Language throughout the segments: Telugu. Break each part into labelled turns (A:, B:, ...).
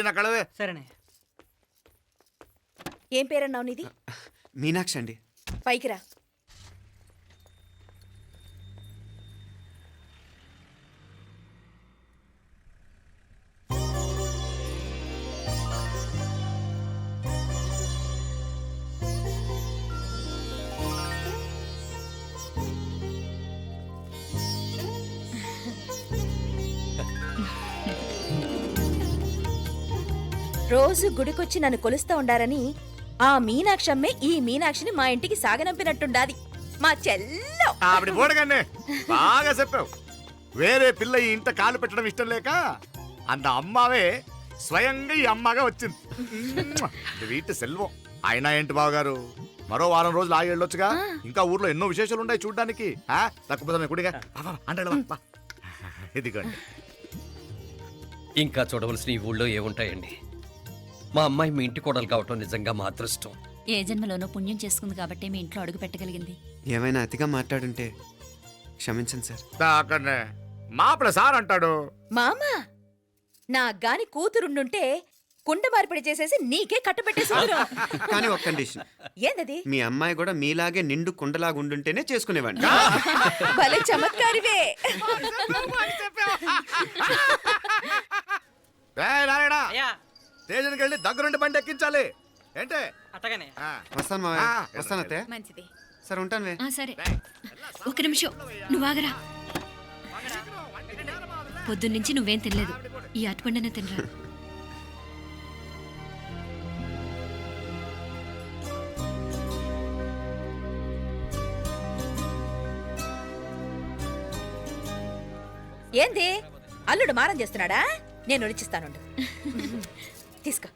A: నా కళవే.
B: సరేనే.
C: ఏం పేరన్నావు నీది?
D: మీనాక్షి అండి.
C: పైకి రా. రోజు గుడికొచ్చి నన్ను కొలుస్తా ఉండారని ఆ మీనాక్షమ్మే ఈ మీనాక్షిని మా ఇంటికి సాగనంపినట్టుండాది. మా చెల్లో
A: ఆవిడ పోడగానే బాగా చెప్పావు. వేరే పిల్ల ఈ ఇంట కాలు పెట్టడం ఇష్టం లేక అంత అమ్మావే స్వయంగా ఈ అమ్మగా వచ్చింది. వీటి సెల్వం. అయినా ఏంటి బావగారు, మరో వారం రోజులు ఆగి వెళ్ళొచ్చుగా. ఇంకా ఊర్లో ఎన్నో విశేషాలు ఉన్నాయి చూడ్డానికి. తక్కువ కుడిగా అంటే ఇదిగోండి.
E: ఇంకా చూడవలసిన ఈ ఊళ్ళో ఏముంటాయండి? మా అమ్మాయి మీ ఇంటి కోడలు కావటం నిజంగా మా అదృష్టం.
F: ఏ జన్మలోనో పుణ్యం చేసుకుంది కాబట్టి మీ ఇంట్లో అడుగు పెట్టగలిగింది.
D: ఏమైనా అతిగా మాట్లాడుంటే క్షమించండి సార్.
A: మాపడ సార్ అంటాడు.
C: మామా, నా గాని కూతురుండుంటే కుండ మార్పిడి చేసేసి నీకే కట్టబెట్టేసి
D: కానీ ఒక కండిషన్.
C: ఏందది?
D: మీ అమ్మాయి కూడా మీలాగే నిండు కుండలాగా ఉండుంటేనే చేసుకునేవాడిని.
C: భలే చమత్కారివే.
A: స్టేషన్కి వెళ్ళి దగ్గరుండి బండి ఎక్కించాలి. ఏంటే?
B: అట్టగానే.
D: వస్తాను మావయ్య. వస్తాను అత్తయ్య.
C: మంచిది.
D: సరే ఉంటాను.
F: సరే, ఒక నిమిషం నువ్వు ఆగరా. పొద్దున్నుంచి నువ్వేం తినలేదు. ఈ అటుపండిన తినరా.
C: ఏంది అల్లుడు మారం చేస్తున్నాడా? నేను రుచిస్తాను. తీసుకో.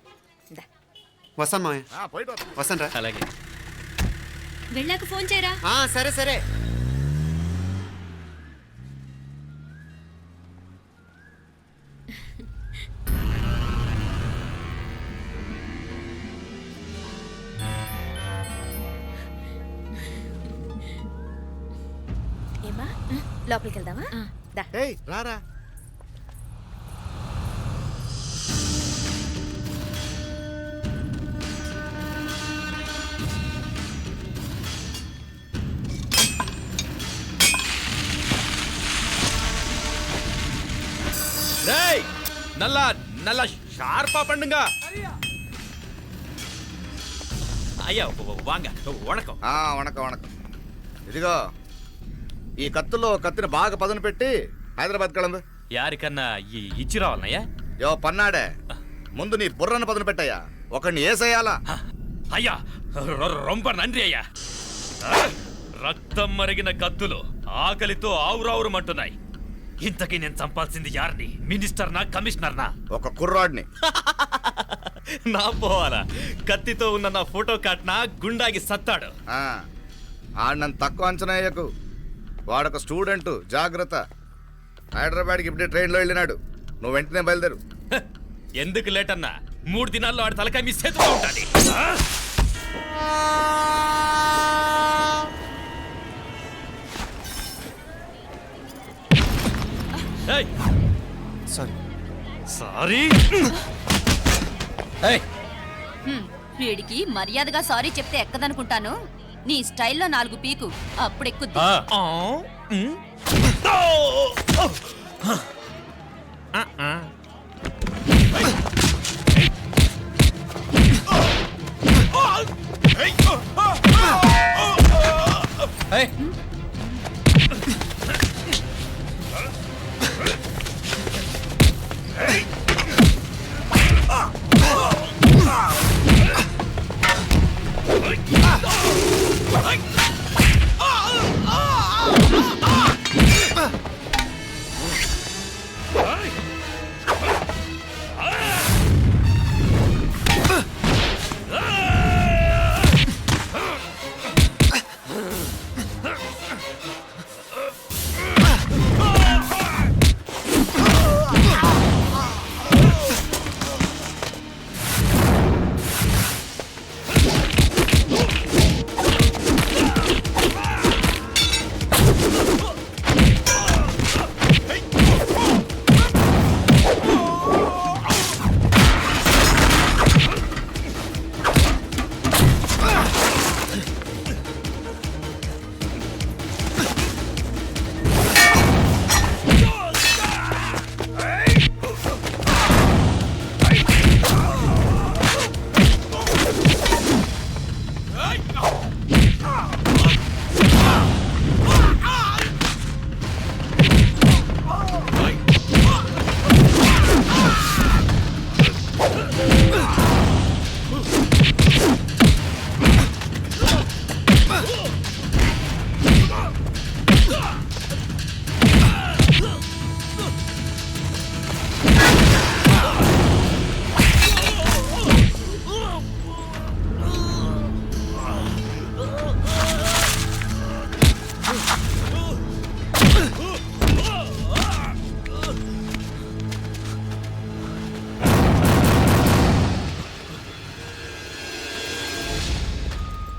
D: వస్తాను మావయ్య. వస్తాను రా.
E: అలాగే.
F: వెళ్ళాక ఫోన్ చేయరా.
D: సరే సరే.
C: ఏమా లోపలికి వెళ్దామా?
A: రారా.
G: நல்ல ஷார்ப்பா பண்ணுங்க. ஐயா வாங்க. వణకం.
A: వణకం వణకం. ఇదిగో ఈ కత్తులో కత్తిని బాగా పదును పెట్టి హైదరాబాద్ కళందు.
G: యారికన్నా ఇచ్చి రావాలన్నయ్యా?
A: యో పన్నాడే, ముందు నీ బుర్రను పదును పెట్టయ్యా. ఒకడిని ఏసేయాలా?
G: అయ్యా రొంప నంది అయ్యా. రక్తం మరిగిన కత్తులు ఆకలితో ఆవురావురమంటున్నాయి. ఇంతకీ నేను చంపాల్సింది యారిని? మినిస్టర్నా కమిషనర్నా?
A: ఒక కుర్రాడిని.
G: నా పోవాలా? కత్తితో ఉన్న నా ఫోటో కాట్నా గుండాగి సత్తాడు.
A: ఆడినంత తక్కువ అంచనా అయ్యకు. వాడొక స్టూడెంట్, జాగ్రత్త. హైదరాబాద్కి ఇప్పుడే ట్రైన్లో వెళ్ళినాడు. నువ్వు వెంటనే బయలుదేరు.
G: ఎందుకు లేట్ అన్నా? 3 దినాల్లో ఆడి తలకాయ మీ చేతిలో ఉంటుంది. సారీ.
F: వీడికి మర్యాదగా సారీ చెప్తే ఎక్కదనుకుంటాను. నీ స్టైల్లో 4 పీకు, అప్పుడెక్కుద్ది.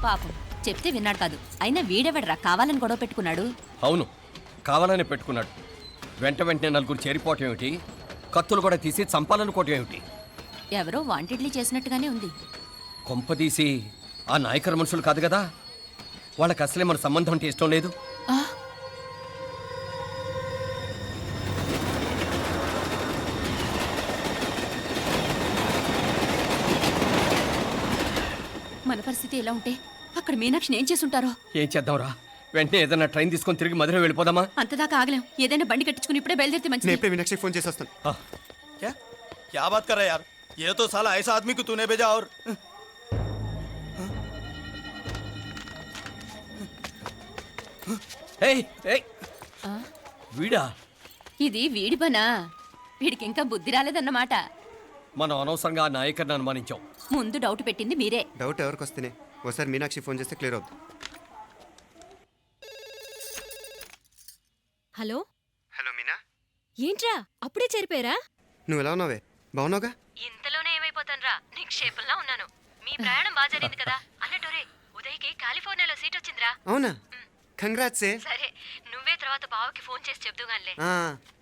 F: పాపం చెప్తే విన్నాడు కాదు. అయినా వీడెవడరా కావాలని గొడవ పెట్టుకున్నాడు?
E: అవును, కావాలనే పెట్టుకున్నాడు. వెంటనే నలుగురు చేరిపోవటం ఏమిటి, కత్తులు కూడా తీసి చంపాలనుకోవటం ఏమిటి?
F: ఎవరో వాంటెడ్లీ చేసినట్టుగానే ఉంది.
E: కొంపదీసి ఆ నాయకర్ మనుషులు కాదు కదా? వాళ్ళకి అసలే మన సంబంధం అంటే ఇష్టం లేదు.
F: ఆ, మన పరిస్థితి ఎలా ఉంటే అక్కడ మీనాక్షిని ఏం చేసుంటారో.
E: ఏం చేద్దాంరా? వెంటనే ఏదైనా ట్రైన్ తీసుకొని తిరిగి మధుర వెళ్ళిపోదామా?
F: అంతదాకా ఆగలేం. ఏదైనా బండి కట్టించుకుని ఇప్పుడే బయలుదేరితే
D: నేను
F: మంచిది.
D: ఇప్పుడే మీనాక్షికి ఫోన్ చేసి వస్తాను.
B: क्या क्या बात कर रहा है यार? ये तो साला ऐसा आदमी को तूने भेजा और
E: ఏయ్ ఏయ్, వీడా?
F: ఇది వీడి పనా? వీడికి ఇంకా బుద్ధి రాలేదన్నమాట.
E: మనం అనవసరంగా ఆ నాయకర్ని అనుమానించాం.
F: ముందు డౌట్ పెట్టింది మీరే.
D: డౌట్ ఎవరికి వస్తేనే ఒకసారి మీనాక్షి ఫోన్ చేస్తే క్లియర్ అవుతుంది.
H: హలో
D: హలో మీనా,
H: ఏంట్రా అప్పుడే చేరిపోయారా?
D: నువ్వు ఎలా ఉన్నావే? బాగున్నావుగా?
H: ఇంతలోనే ఏమైపోతాన్రా, నిక్షేపంలా ఉన్నాను. మీ ప్రయాణం బాగా జరిగింది కదా? అన్నట్టురే ఉదయ్కి కాలిఫోర్నియాలో సీట్ వచ్చిందిరా.
D: అవునా? కంగ్రాట్స్.
H: సరే నువ్వే తర్వాత బావకి ఫోన్ చేసి చెప్దుగానిలే.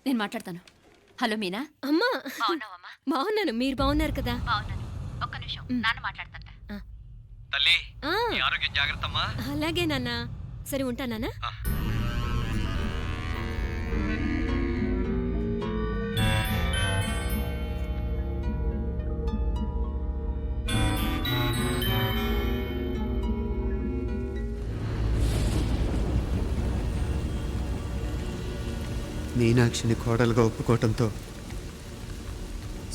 F: నేను మాట్లాడతాను. హలో మీనా.
H: అమ్మా
F: బాగున్నావమ్మా?
H: బాగున్నాను, మీరు బాగున్నారు కదా?
F: బాగున్నాను. ఒక్క నిమిషం, నాన్న మాట్లాడతాను.
E: తల్లి,
H: ఆ,
E: నీ ఆరోగ్యం జాగ్రత్తమ్మా.
H: అలాగే నాన్న. సరే ఉంటానా?
D: మీనాక్షిని కోడలుగా ఒప్పుకోవటంతో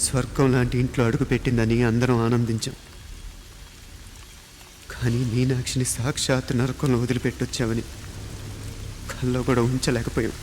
D: స్వర్గం లాంటి ఇంట్లో అడుగు పెట్టిందని అందరం ఆనందించాం. కానీ మీనాక్షిని సాక్షాత్ నరకంలో వదిలిపెట్టొచ్చామని కల్లో కూడా ఉంచలేకపోయాం.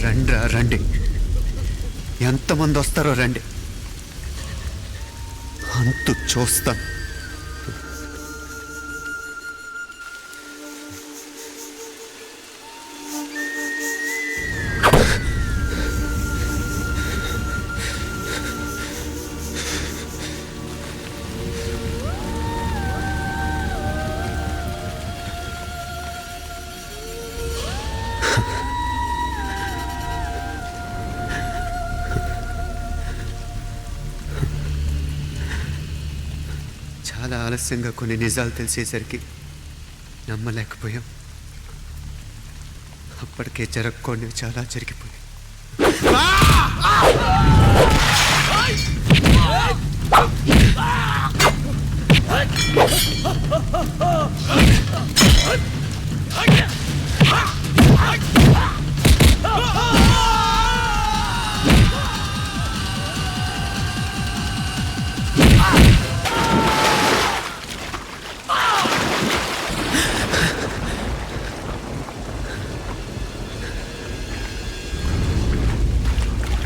D: రండ్రా రండి, ఎంతమంది వస్తారో రండి, అంతు చూస్తాను. చాలా ఆలస్యంగా కొన్ని నిజాలు తెలిసేసరికి నమ్మలేకపోయాం. అప్పటికే జరగకూడనివి చాలా జరిగిపోయాయి.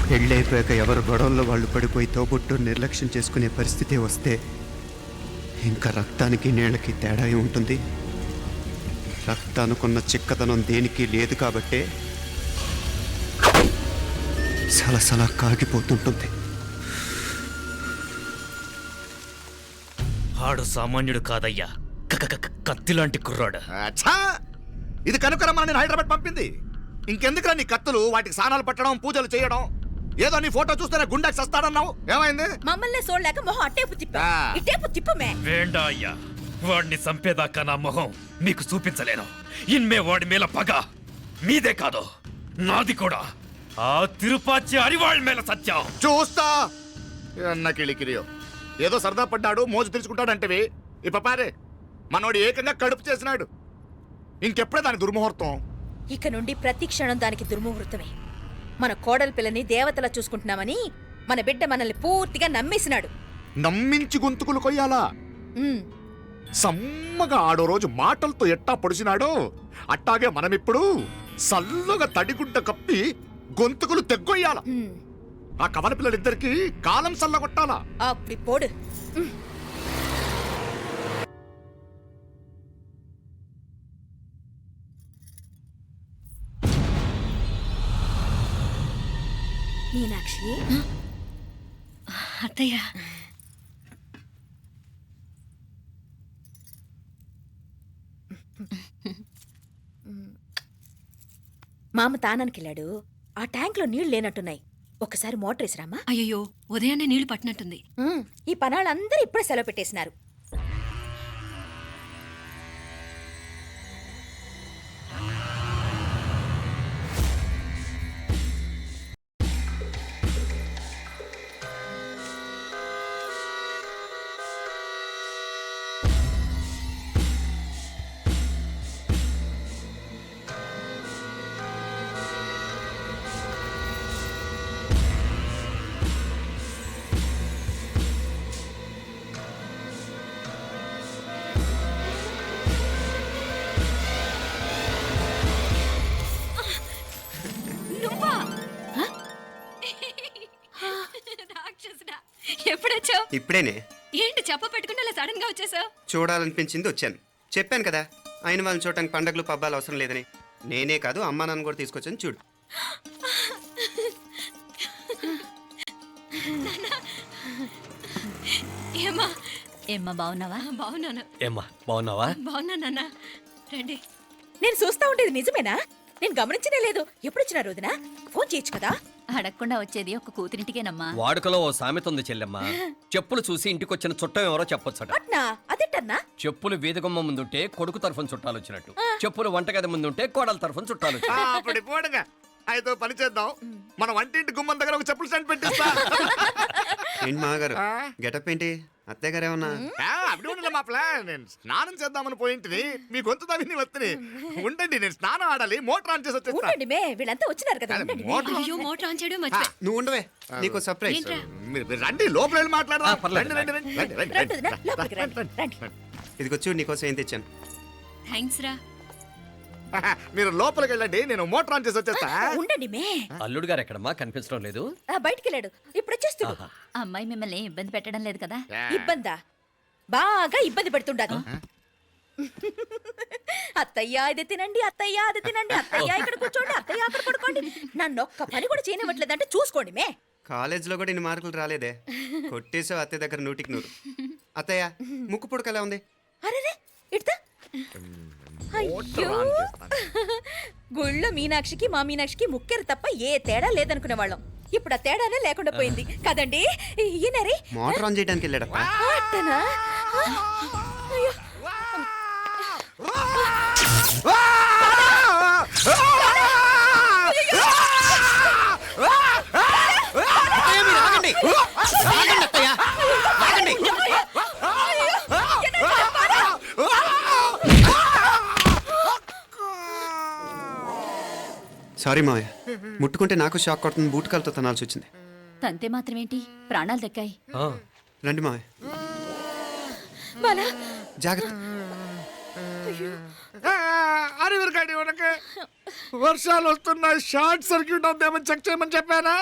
D: పెళ్ళైపోయాక ఎవరు గొడవల్లో వాళ్ళు పడిపోయి తోబుట్టు నిర్లక్ష్యం చేసుకునే పరిస్థితి వస్తే ఇంకా రక్తానికి నీళ్ళకి తేడా ఉంటుంది. రక్తానుకున్న చిక్కదనం దేనికి లేదు కాబట్టే సలసలా కాగిపోతుంటుంది.
G: ఆడు సామాన్యుడు కాదయ్యా, కత్తిలాంటి కుర్రాడు.
A: అచ్చా, ఇది కనుకరమ్మని నేను హైదరాబాద్ పంపింది. ఇంకెందుకురా నీ కత్తులు, వాటికి స్నానాలు పట్టడం, పూజలు చేయడం? ఏదో నీ ఫోటో చూస్తేనే గుండెకి సస్తాడన్నావు, ఏమైంది?
C: మమ్మల్ని చూడలేక మొహం అట్టేపు తిప్పా.
A: ఆ.
C: ఇట్టేపు తిప్పమే.
G: వేండా అయ్యా, వాడిని చంపేదాకా నా మొహం మీకు చూపించలేను. ఇన్మే వాడి మేల పగ మీదే కాదు, నాది కూడా. ఆ తిరుపాచి అరివాళ్ళ మేల సత్యం.
A: చూస్తా. అన్న కిళికిరియో ఏదో సరదా పడ్డాడు మోజు తెరుచుకుంటాడంటవి ఇప్ప పారే మనోడు ఏకంగా కడుపు చేసినాడు. ఇంకెప్పుడే దాని దుర్ముహూర్తం.
C: ఇక నుండి ప్రతి క్షణం దానికి దుర్ముహూర్తమే. మన కోడలి పిల్లని దేవతలా చూసుకుంటున్నామని మన బిడ్డ మనల్ని పూర్తిగా నమ్మేసినాడు.
A: నమ్మించి గొంతుకులు కొయ్యాలా?
C: ఉమ్,
A: సమ్మగా ఆడో రోజు మాటలతో ఎట్టా పొడిచినాడో అట్టాగే మనమిప్పుడు సల్లుగా తడిగుడ్డ కప్పి గొంతుకులు తెగ్గొయ్యాల.
C: ఉమ్.
A: ఆ కవల పిల్లలిద్దరికి కాలం సల్లగొట్టాలా.
C: అప్పుడు పోడు. ఉమ్. మీనాక్షి,
H: అత్తయ్య
C: మామ తానానికి వెళ్ళాడు. ఆ ట్యాంక్ లో నీళ్లు లేనట్టున్నాయి. ఒకసారి మోటార్ వేసిరామా.
H: అయ్యో ఉదయాన్నే నీళ్లు పట్టినట్టుంది.
C: ఈ పనాళ్ళందరూ ఇప్పుడే సెలవు పెట్టేసినారు.
H: రాక్షసుడా, ఎప్పుడొచ్చావు?
D: ఇప్పుడేనే
H: ఏంటి చెప్ప పెట్టుకుని అలా సడన్ గా వచ్చేసావు?
D: చూడాలనిపించింది వచ్చాను. చెప్పాను కదా ఆయన వాళ్ళని చూడటానికి పండగలు పబ్బాలు అవసరం లేదని. నేనే కాదు అమ్మా నాన్న కూడా తీసుకొచ్చాను చూడు.
H: ఏమా
F: ఏమ్మా బాగున్నావా?
H: బాగున్నాను.
E: ఏమ్మా బాగున్నావా?
H: బాగున్నా నాన్న. రండి.
C: నేను చూస్తా ఉండేది నిజమేనా? నేను గమనించనే లేదు. ఎప్పుడొచ్చినారు వదినా? ఫోన్ చేయొచ్చు కదా.
F: అడగకుండా వచ్చేది ఒక కూతురింటికేనమ్మా.
E: వాడుకలో ఓ సామెత ఉంది చెల్లెమ్మ. చెప్పులు చూసి ఇంటికొచ్చిన చుట్టం ఎవరో చెప్పొచ్చట.
C: అట్నా? అదేంటన్నా?
E: చెప్పులు వీధగుమ్మ ముందుంటే కొడుకు తరఫున చుట్టాలు వచ్చినట్టు, చెప్పులు వంటగది ముందుంటే కోడల తరఫున చుట్టాలు వచ్చినట్టు.
A: అప్పుడు పోడుగా అయితే పని చేద్దాం. మన వంటింటి గుమ్మం దగ్గర ఒక చెప్పులు స్టాండ్ పెట్టిస్తా.
D: ఏంటి మామగారు గెటప్ ఏంటి? అత్తయ్య గారు ఏమన్నా?
A: అప్పుడు ఉండలే మా ప్లాన్. నేను స్నానం చేద్దామని పోయింటిని, మీ గొంతు తవ్వి వస్తుంది. ఉండండి, నేను స్నానం ఆడాలి. మోటార్ ఆన్ చేసి వచ్చేస్తా.
C: ఉండండి మే, వీళ్ళంతా వచ్చినారు కదా. ఉండండి మే.
A: మోటార్
H: అయ్యో మోటార్ ఆన్ చేయడం మర్చిపోయా.
D: నువ్వు ఉండవే, నీకు సర్ప్రైజ్.
H: ఏంట్రా?
A: మీరు రండి, లోపల వెళ్ళి మాట్లాడదాం.
E: పర్లేదు.
A: రండి, రండి, రండి, రండి, రండి,
C: రండి వదినా,
A: రండి,
C: లోపలికి రండి,
A: రండి,
C: రండి.
D: ఇదిగో చూడు నీకోసం ఏం తెచ్చాను.
H: థ్యాంక్స్ రా.
A: మీరు లోపలికి వెళ్ళండి, నేను మోటార్ ఆన్ చేసి వచ్చేస్తా.
C: ఉండండి మే.
E: అల్లుడు గారు ఎక్కడమ్మా కనిపించడం లేదు?
C: బయటికి వెళ్ళాడు. ఇప్పుడు వచ్చేస్తాడు.
E: ఆహా.
F: అమ్మాయి మిమ్మల్ని ఇబ్బంది పెట్టడం లేదు కదా?
C: ఇబ్బందా? బాగా ఇబ్బంది పెడుతుండదు. అత్తయ్య ఇది తినండి, అత్తయ్య అది తినండి, అత్తయ్య ఇక్కడ కూర్చోండి, అత్తయ్య అక్కడ పడుకోండి. నన్ను ఒక్క పని కూడా చేయనివ్వట్లేదంటే చూసుకోండి మే.
D: కాలేజీలో కూడా ఇన్ని మార్కులు రాలేదే. కొట్టేసావు అత్తయ్య దగ్గర 100కి 100. అత్తయ్య ముక్కు పుడక ఎలా ఉంది?
C: అరే ఇడతా. అయ్యో, గుళ్ళో మీనాక్షికి మా మీనాక్షికి ముక్కెరు తప్ప ఏ తేడా లేదనుకునే వాళ్ళం. ఇప్పుడు ఆ తేడానే లేకుండా పోయింది కదండి. ఈయనరి
D: మోటార్ ఆన్ చేయడానికి వెళ్ళాడప్ప.
C: అట్టనా? అయ్యో.
D: సారీ మావయ్య, ముట్టుకుంటే నాకు షాక్ కొడుతుంది. బూటకాలతో తనాల్సి వచ్చింది.
F: తంతే మాత్రమేంటి, ప్రాణాలు దక్కాయి.
E: ఆ,
D: రండి మావయ్య,
C: బాలా,
D: జాగ్రత్త.
A: అరివిరకాడి ఉనకే వర్షాలు వస్తున్నాయి, షార్ట్ సర్క్యూట్ అవుతామని చెక్ చేయమని చెప్పానా?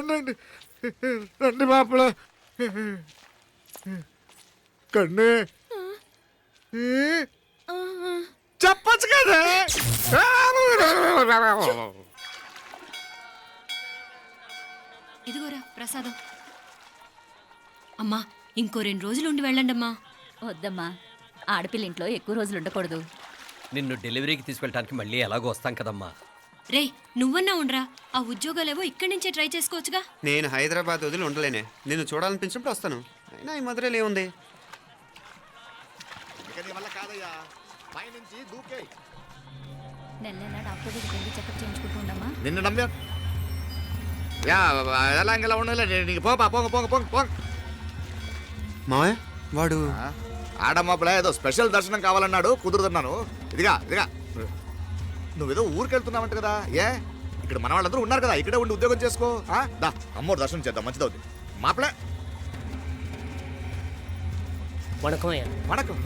A: రండి రండి మాపల కన్నే చెప్పచ్చు కదా.
H: ఇదిగోరా ప్రసాదం. అమ్మా ఇంకో 2 రోజులు ఉండి వెళ్ళండి అమ్మా.
F: వద్దమ్మా, ఆడపిల్ల ఇంట్లో ఎక్కువ రోజులు ఉండకూడదు.
E: నిన్ను డెలివరీకి తీసుకెళ్ళడానికి మళ్ళీ ఎలాగో వస్తాం కదమ్మా.
H: రేయ్ నువ్వన్నా ఉండరా, ఆ ఉద్యోగాలేవో ఇక్కడి నుంచే ట్రై చేసుకోవచ్చుగా.
D: నేను హైదరాబాద్ వదిలి ఉండలేనే. నిన్ను చూడాలనిపించినప్పుడు వస్తాను. అయినా ఈ మధురైలో ఏముంది?
A: వల్ల కాదయ్యా, పైనుంచి దూకే.
F: నెల నెల డాక్టర్ దగ్గరికి వెళ్ళి చెకప్ చేయించుకుంటూ ఉండమ్మా.
A: నిన్ను నమ్మా, యా ఎలా ఇంకెలా ఉండలే నీకు పోపా పోంగ పోంగ పోంగ పోంగ
D: మావయ్య వాడు
A: ఆడమ్మప్పుడే ఏదో స్పెషల్ దర్శనం కావాలన్నాడు కుదురుతున్నాను ఇదిగా నువ్వేదో ఊరికెళ్తున్నావంట కదా ఏ ఇక్కడ మన వాళ్ళందరూ ఉన్నారు కదా ఇక్కడే ఉండి ఉద్యోగం చేసుకో దా అమ్మోడు దర్శనం చేద్దాం మంచిదవుద్ది మాపలే వణకం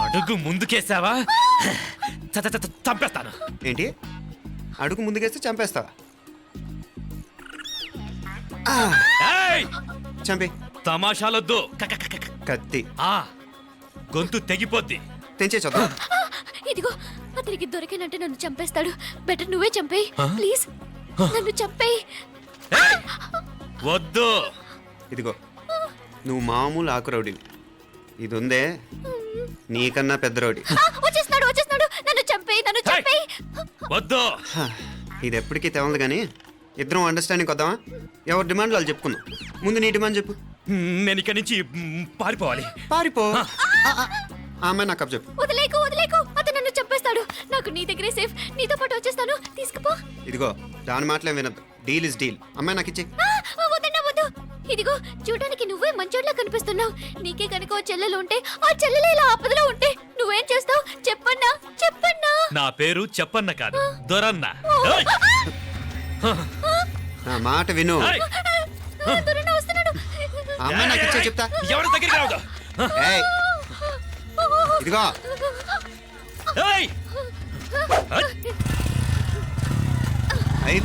G: అడుగు ముందుకేసావా చంపేస్తాను.
D: ఏంటి అడుగు ముందుకేస్తే చంపేస్తావా?
G: ఏయ్!
D: చంపే.
G: తమాషాలొద్దు.
D: కత్తి
G: ఆ గొంతు తెగిపోద్ది.
D: తెంచే చూద్దాం.
I: ఇదిగో అతనికి దొరికినంటే నన్ను చంపేస్తాడు. బెటర్ నువ్వే చంపేయి ప్లీజ్. నన్ను చంపేయి.
G: ఏయ్! వద్దు.
D: ఇదిగో నువ్వు మామూలు ఆకురౌడి, ఇది ఉందే నీకన్నా పెద్ద రౌడీ.
I: వచ్చేస్తున్నాడు. నన్ను చంపేయి.
G: వద్దు.
D: ఇది ఎప్పటికీ తెవలదు కానీ ఇద్దరం అండర్స్టాండింగ్ వద్దామా? ఎవరి డిమాండ్లు వాళ్ళు చెప్పుకుందాం. ముందు నీ డిమాండ్ చెప్పు.
G: నేను ఇక్కడి నుంచి పారిపోవాలి.
D: పారిపో. ఆ అమ్మాయి నాకు చెప్పు.
I: వదిలేకు అతను నన్ను చంపేస్తాడు. నాకు నీ దగ్గరే సేఫ్. నీతో పాటు వచ్చేస్తాను. తీసుకుపో.
D: ఇదిగో దాని మాటలే వినద్దు. Deal is deal. అమ్మాయి నాకు ఇచ్చే.
I: వద్దు. ఇదిగో చూడడానికి నువ్వే మంచోడ్లా కనిపిస్తున్నావు. నీకే కనుక ఓ చెల్లెలు ఉంటే ఆ చెల్లెలు ఇలా ఆపదలో ఉంటే నువ్వేం చేస్తావు? చెప్పన్నా.
G: నా పేరు చెప్పన్న కాదు, దొరన్న. ఏయ్!
D: నా మాట విను.
G: ఏయ్!
I: దొరన్న వస్తున్నాడు.
D: ఆ అమ్మాయి నాకు ఇచ్చే చెప్తా.
G: ఎవరి దగ్గరికి రావద్దు.
D: ఏయ్ ఇదిగో
G: ఏయ్!